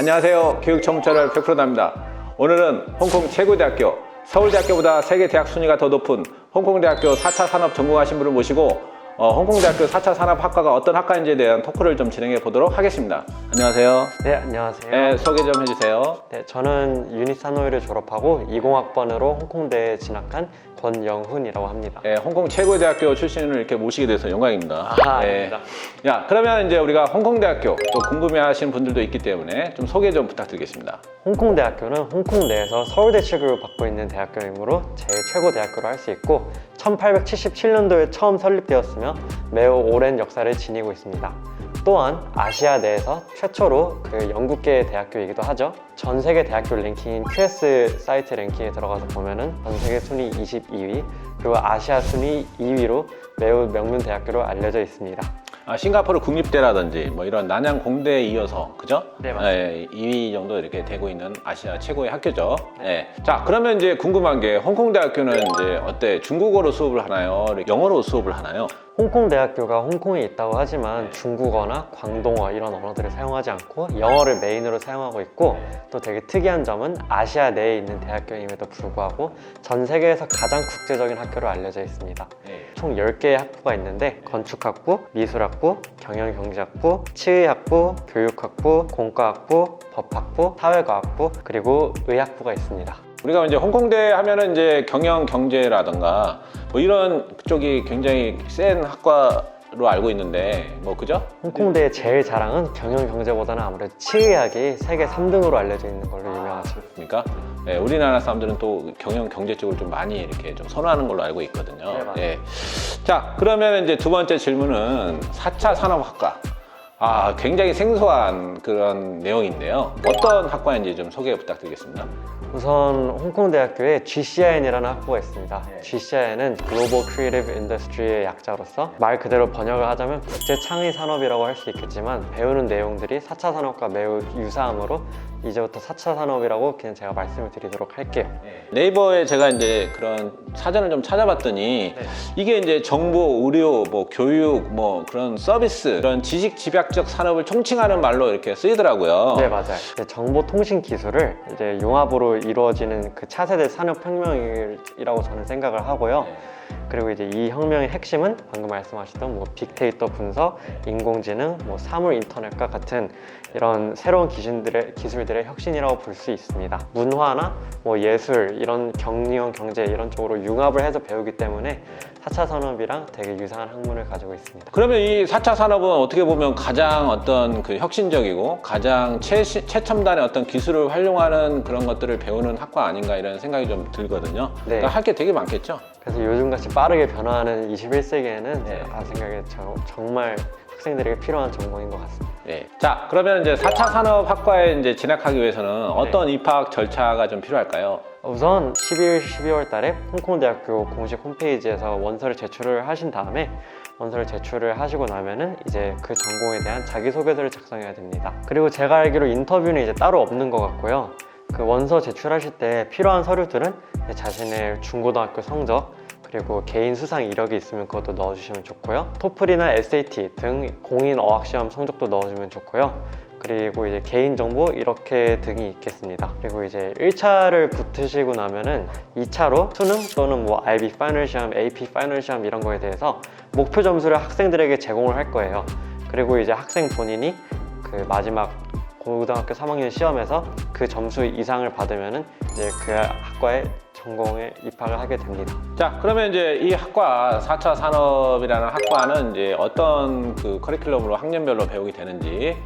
안녕하세요. 교육 전문차를 100%답니다. 오늘은 홍콩 최고대학교, 서울대학교보다 세계 대학 순위가 더 높은 홍콩대학교 4차 산업 전공하신 분을 모시고 홍콩대학교 4차 산업학과가 어떤 학과인지에 대한 토크를 좀 진행해 보도록 하겠습니다. 안녕하세요. 네, 안녕하세요. 네, 소개 좀 해주세요. 네, 저는 유닛산오일을 졸업하고 20학번으로 홍콩대에 진학한 권영훈이라고 합니다. 네, 홍콩 최고대학교 출신을 이렇게 모시게 돼서 영광입니다. 아닙니다. 야, 그러면 이제 우리가 홍콩대학교 또 궁금해하시는 분들도 있기 때문에 좀 소개 좀 부탁드리겠습니다. 홍콩대학교는 홍콩 내에서 서울대 취급을 받고 있는 대학교이므로 제일 최고 대학교로 할 수 있고 1877년도에 처음 설립되었으며 매우 오랜 역사를 지니고 있습니다. 또한 아시아 내에서 최초로 그 영국계 대학교이기도 하죠. 전 세계 대학교 랭킹인 QS 사이트 랭킹에 들어가서 보면은 전 세계 순위 22위 그리고 아시아 순위 2위로 매우 명문 대학교로 알려져 있습니다. 싱가포르 국립대라든지 뭐 이런 난양 공대에 이어서 그죠? 네, 맞습니다. 2위 정도 이렇게 되고 있는 아시아 최고의 학교죠. 네. 자, 그러면 이제 궁금한 게 홍콩대학교는 이제 어때? 중국어로 수업을 하나요? 영어로 수업을 하나요? 홍콩대학교가 홍콩에 있다고 하지만 중국어나 광동어 이런 언어들을 사용하지 않고 영어를 메인으로 사용하고 있고 또 되게 특이한 점은 아시아 내에 있는 대학교임에도 불구하고 전 세계에서 가장 국제적인 학교로 알려져 있습니다. 총 10개의 학부가 있는데 건축학부, 미술학부, 경영경제학부, 치의학부, 교육학부, 공과학부, 법학부, 사회과학부 그리고 의학부가 있습니다. 우리가 이제 홍콩대 하면은 이제 경영 경제라든가 뭐 이런 쪽이 굉장히 센 학과로 알고 있는데 뭐 그죠? 홍콩대의 제일 자랑은 경영 경제보다는 아무래도 치의학이 세계 3등으로 알려져 있는 걸로 유명하죠. 그러니까 네, 우리나라 사람들은 또 경영 경제 쪽을 좀 많이 이렇게 좀 선호하는 걸로 알고 있거든요. 네, 맞아요. 네. 자, 그러면 이제 두 번째 질문은 4차 산업학과. 굉장히 생소한 그런 내용인데요. 어떤 학과인지 좀 소개 부탁드리겠습니다. 우선 홍콩대학교에 GCIN이라는 학부가 있습니다. GCIN은 Global Creative Industry의 약자로서 말 그대로 번역을 하자면 국제창의산업이라고 할 수 있겠지만 배우는 내용들이 4차 산업과 매우 유사하므로 이제부터 4차 산업이라고 그냥 제가 말씀을 드리도록 할게요. 네이버에 제가 이제 그런 사전을 좀 찾아봤더니 이게 이제 정보, 의료, 뭐 교육, 뭐 그런 서비스, 그런 지식 집약적 산업을 총칭하는 말로 이렇게 쓰이더라고요. 네, 맞아요. 정보통신 기술을 이제 융합으로 이루어지는 그 차세대 산업혁명이라고 저는 생각을 하고요. 그리고 이제 이 혁명의 핵심은 방금 말씀하셨던 뭐 빅데이터 분석, 인공지능, 뭐 사물 인터넷과 같은 이런 새로운 기술들의 혁신이라고 볼 수 있습니다. 문화나 뭐 예술, 이런 경영, 경제 이런 쪽으로 융합을 해서 배우기 때문에 4차 산업이랑 되게 유사한 학문을 가지고 있습니다. 그러면 이 4차 산업은 어떻게 보면 가장 어떤 그 혁신적이고 가장 최첨단의 어떤 기술을 활용하는 그런 것들을 배우는 학과 아닌가 이런 생각이 좀 들거든요. 네. 그러니까 할 게 되게 많겠죠? 그래서 요즘같이 빠르게 변화하는 21세기에는 제가 생각에 정말 학생들에게 필요한 전공인 것 같습니다. 네. 자, 그러면 이제 4차 산업학과에 이제 진학하기 위해서는 어떤 입학 절차가 좀 필요할까요? 우선 12월 달에 홍콩대학교 공식 홈페이지에서 원서를 제출을 하신 다음에 원서를 제출을 하시고 나면은 이제 그 전공에 대한 자기소개서를 작성해야 됩니다. 그리고 제가 알기로 인터뷰는 이제 따로 없는 것 같고요. 그 원서 제출하실 때 필요한 서류들은 자신의 중고등학교 성적 그리고 개인 수상 이력이 있으면 그것도 넣어주시면 좋고요. 토플이나 SAT 등 공인 어학시험 성적도 넣어주면 좋고요. 그리고 이제 개인정보 이렇게 등이 있겠습니다. 그리고 이제 1차를 붙으시고 나면은 2차로 수능 또는 뭐 IB 파이널 시험, AP 파이널 시험 이런 거에 대해서 목표 점수를 학생들에게 제공을 할 거예요. 그리고 이제 학생 본인이 그 마지막 고등학교 3학년 시험에서 그 점수 이상을 받으면은 이제 그 학과에 전공에 입학을 하게 됩니다. 자, 그러면 이제 이 학과 4차 산업이라는 학과는 이제 어떤 그 커리큘럼으로 학년별로 배우게 되는지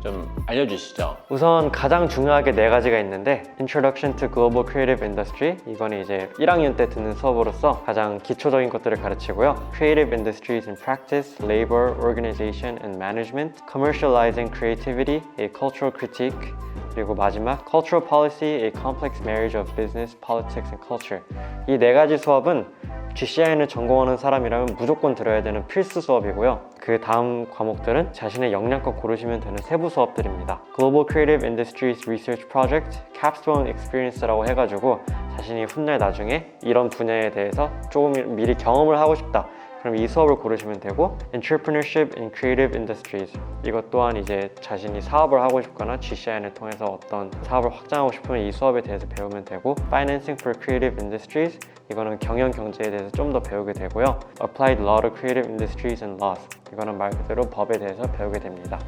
좀 알려주시죠. 우선 가장 중요하게 4가지가 있는데 Introduction to Global Creative Industry 이거는 이제 1학년 때 듣는 수업으로서 가장 기초적인 것들을 가르치고요. Creative Industries in Practice, Labor, Organization and Management, Commercializing Creativity, A Cultural Critique 그리고 마지막 Cultural Policy, A Complex Marriage of Business, Politics and Culture 이 4가지 수업은 GCIN을 전공하는 사람이라면 무조건 들어야 되는 필수 수업이고요. 그 다음 과목들은 자신의 역량껏 고르시면 되는 세부 수업들입니다. Global Creative Industries Research Project, Capstone Experience라고 해가지고 자신이 훗날 나중에 이런 분야에 대해서 조금 미리 경험을 하고 싶다 그럼 이 수업을 고르시면 되고, Entrepreneurship in Creative Industries, 이것 또한 이제 자신이 사업을 하고 싶거나 GCIN을 통해서 어떤 사업을 확장하고 싶으면 이 수업에 대해서 배우면 되고, Financing for Creative Industries, 이거는 경영 경제에 대해서 좀 더 배우게 되고요. Applied Law to Creative Industries and Laws, 이거는 말 그대로 법에 대해서 배우게 됩니다.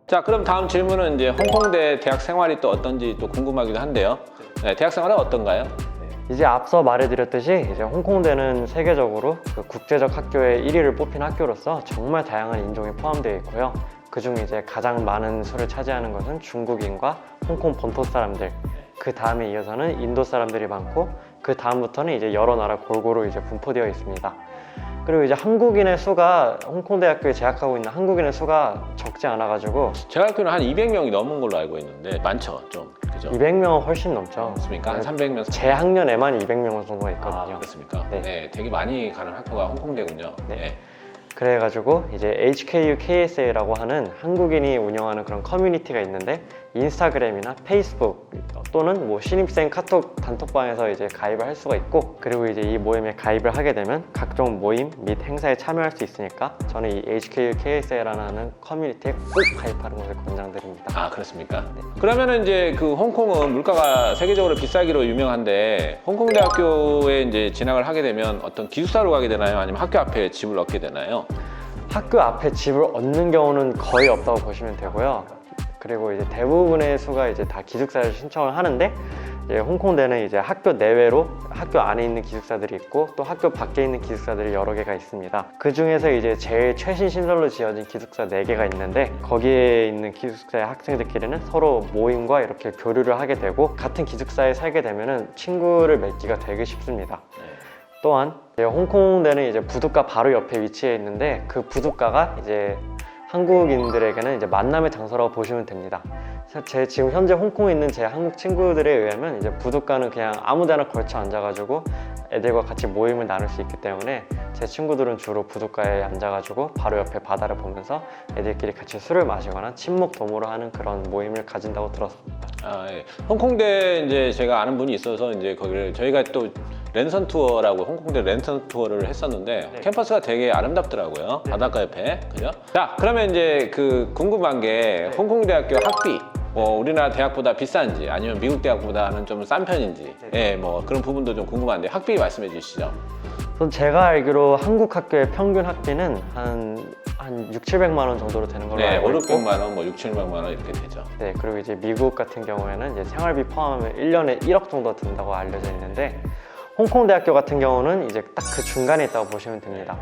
자, 그럼 다음 질문은 이제 홍콩대 대학 생활이 또 어떤지 또 궁금하기도 한데요. 네, 대학 생활은 어떤가요? 이제 앞서 말해드렸듯이 이제 홍콩대는 세계적으로 그 국제적 학교의 1위를 뽑힌 학교로서 정말 다양한 인종이 포함되어 있고요. 그중 이제 가장 많은 수를 차지하는 것은 중국인과 홍콩 본토 사람들, 그 다음에 이어서는 인도 사람들이 많고, 그 다음부터는 이제 여러 나라 골고루 이제 분포되어 있습니다. 그리고 이제 한국인의 수가, 홍콩대학교에 재학하고 있는 한국인의 수가 적지 않아가지고 제가 알기로는 한 200명이 넘은 걸로 알고 있는데 많죠, 좀. 그죠? 200명은 훨씬 넘죠. 그렇습니까? 한 300명. 제 학년에만 200명 정도가 아, 있거든요. 그렇습니까? 네. 네, 되게 많이 가는 학교가 홍콩대군요. 네. 네. 그래가지고 이제 HKU KSA라고 하는 한국인이 운영하는 그런 커뮤니티가 있는데, 인스타그램이나 페이스북 또는 뭐 신입생 카톡 단톡방에서 이제 가입을 할 수가 있고, 그리고 이제 이 모임에 가입을 하게 되면 각종 모임 및 행사에 참여할 수 있으니까 저는 이 HKU KSA라는 커뮤니티에 꼭 가입하는 것을 권장드립니다. 아, 그렇습니까? 네. 그러면은 이제 그 홍콩은 물가가 세계적으로 비싸기로 유명한데, 홍콩대학교에 이제 진학을 하게 되면 어떤 기숙사로 가게 되나요? 아니면 학교 앞에 집을 얻게 되나요? 학교 앞에 집을 얻는 경우는 거의 없다고 보시면 되고요. 그리고 이제 대부분의 수가 이제 다 기숙사를 신청을 하는데, 이제 홍콩대는 이제 학교 내외로 학교 안에 있는 기숙사들이 있고, 또 학교 밖에 있는 기숙사들이 여러 개가 있습니다. 그 중에서 이제 제일 최신 신설로 지어진 기숙사 4개가 있는데, 거기에 있는 기숙사의 학생들끼리는 서로 모임과 이렇게 교류를 하게 되고, 같은 기숙사에 살게 되면은 친구를 맺기가 되게 쉽습니다. 또한 이제 홍콩대는 이제 부둣가 바로 옆에 위치해 있는데, 그 부둣가가 이제 한국인들에게는 이제 만남의 장소라고 보시면 됩니다. 제 지금 현재 홍콩에 있는 제 한국 친구들에 의하면 이제 부둣가는 그냥 아무데나 걸쳐 앉아가지고 애들과 같이 모임을 나눌 수 있기 때문에, 제 친구들은 주로 부둣가에 앉아가지고 바로 옆에 바다를 보면서 애들끼리 같이 술을 마시거나 친목 도모를 하는 그런 모임을 가진다고 들었습니다. 아, 예. 홍콩대 이제 제가 아는 분이 있어서 이제 거기를 저희가 또 랜선 투어라고 홍콩대 랜선 투어를 했었는데, 네. 캠퍼스가 되게 아름답더라고요. 바닷가 옆에. 그죠? 자, 그러면 이제 그 궁금한 게 홍콩대학교 학비, 뭐 우리나라 대학보다 비싼지 아니면 미국 대학보다는 좀 싼 편인지, 예, 뭐 그런 부분도 좀 궁금한데 학비 말씀해 주시죠. 우선 제가 알기로 한국 학교의 평균 학비는 한 6, 700만 원 정도로 되는 걸로 네, 알고 5, 있고, 600만 원, 뭐 6, 700만 원 이렇게 되죠. 네, 그리고 이제 미국 같은 경우에는 이제 생활비 포함하면 1년에 1억 정도 든다고 알려져 있는데, 홍콩대학교 같은 경우는 이제 딱 그 중간에 있다고 보시면 됩니다.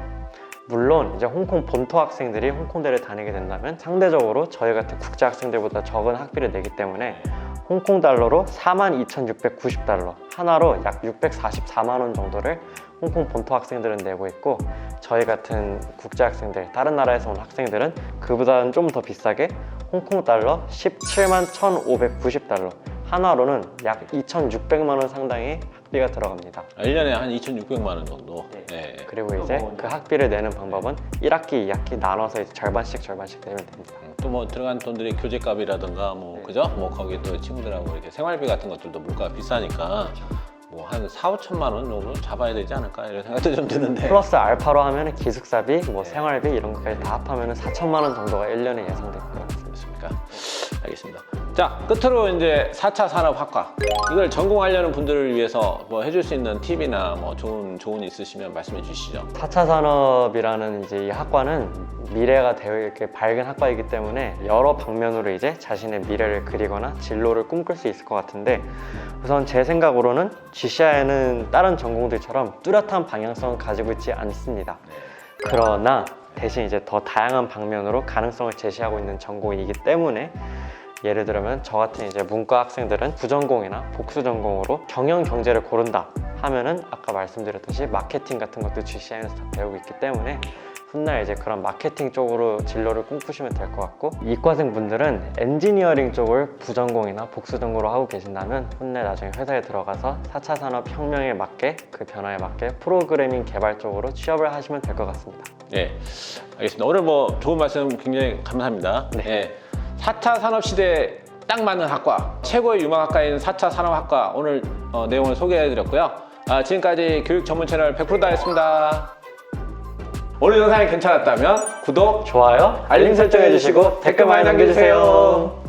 물론 이제 홍콩 본토 학생들이 홍콩대를 다니게 된다면 상대적으로 저희 같은 국제 학생들보다 적은 학비를 내기 때문에 홍콩 달러로 42,690달러, 하나로 약 644만 원 정도를 홍콩 본토 학생들은 내고 있고, 저희 같은 국제 학생들, 다른 나라에서 온 학생들은 그보다는 좀 더 비싸게 홍콩 달러 17만 1,590달러, 하나로는 약 2,600만 원 상당의 학비가 들어갑니다. 1년에 한 2,600만 원 정도. 네. 네. 그리고 이제 그 학비를 내는 방법은 1학기, 2학기 나눠서 이제 절반씩 내면 됩니다. 또 뭐 들어간 돈들이 교재값이라든가 뭐 네. 그죠? 뭐 거기 또 친구들하고 이렇게 생활비 같은 것들도 물가가 비싸니까 뭐 한 4, 5천만 원 정도 잡아야 되지 않을까 이런 생각도 좀 드는데. 플러스 알파로 하면 기숙사비, 뭐 생활비 이런 것까지 다 합하면 4천만 원 정도가 1년에 예상될 것 같습니다. 그렇습니까? 알겠습니다. 자, 끝으로 이제 4차 산업학과, 이걸 전공하려는 분들을 위해서 뭐 해줄 수 있는 팁이나 뭐 좋은 조언이 있으시면 말씀해 주시죠. 4차 산업이라는 이제 이 학과는 미래가 되게 밝은 학과이기 때문에 여러 방면으로 이제 자신의 미래를 그리거나 진로를 꿈꿀 수 있을 것 같은데, 우선 제 생각으로는 GCI는 다른 전공들처럼 뚜렷한 방향성을 가지고 있지 않습니다. 그러나 대신 이제 더 다양한 방면으로 가능성을 제시하고 있는 전공이기 때문에, 예를 들면 저 같은 이제 문과 학생들은 부전공이나 복수 전공으로 경영 경제를 고른다 하면은 아까 말씀드렸듯이 마케팅 같은 것도 GCI에서 다 배우고 있기 때문에 훗날 이제 그런 마케팅 쪽으로 진로를 꿈꾸시면 될 것 같고, 이과생 분들은 엔지니어링 쪽을 부전공이나 복수 전공으로 하고 계신다면 훗날 나중에 회사에 들어가서 4차 산업 혁명에 맞게, 그 변화에 맞게 프로그래밍 개발 쪽으로 취업을 하시면 될 것 같습니다. 네, 알겠습니다. 오늘 뭐 좋은 말씀 굉장히 감사합니다. 네. 4차 산업 시대에 딱 맞는 학과, 최고의 유망학과인 4차 산업학과 오늘 내용을 소개해 드렸고요. 지금까지 교육 전문 채널 100%다였습니다. 오늘 영상이 괜찮았다면 구독, 좋아요, 알림 설정해주시고 댓글 많이 남겨주세요.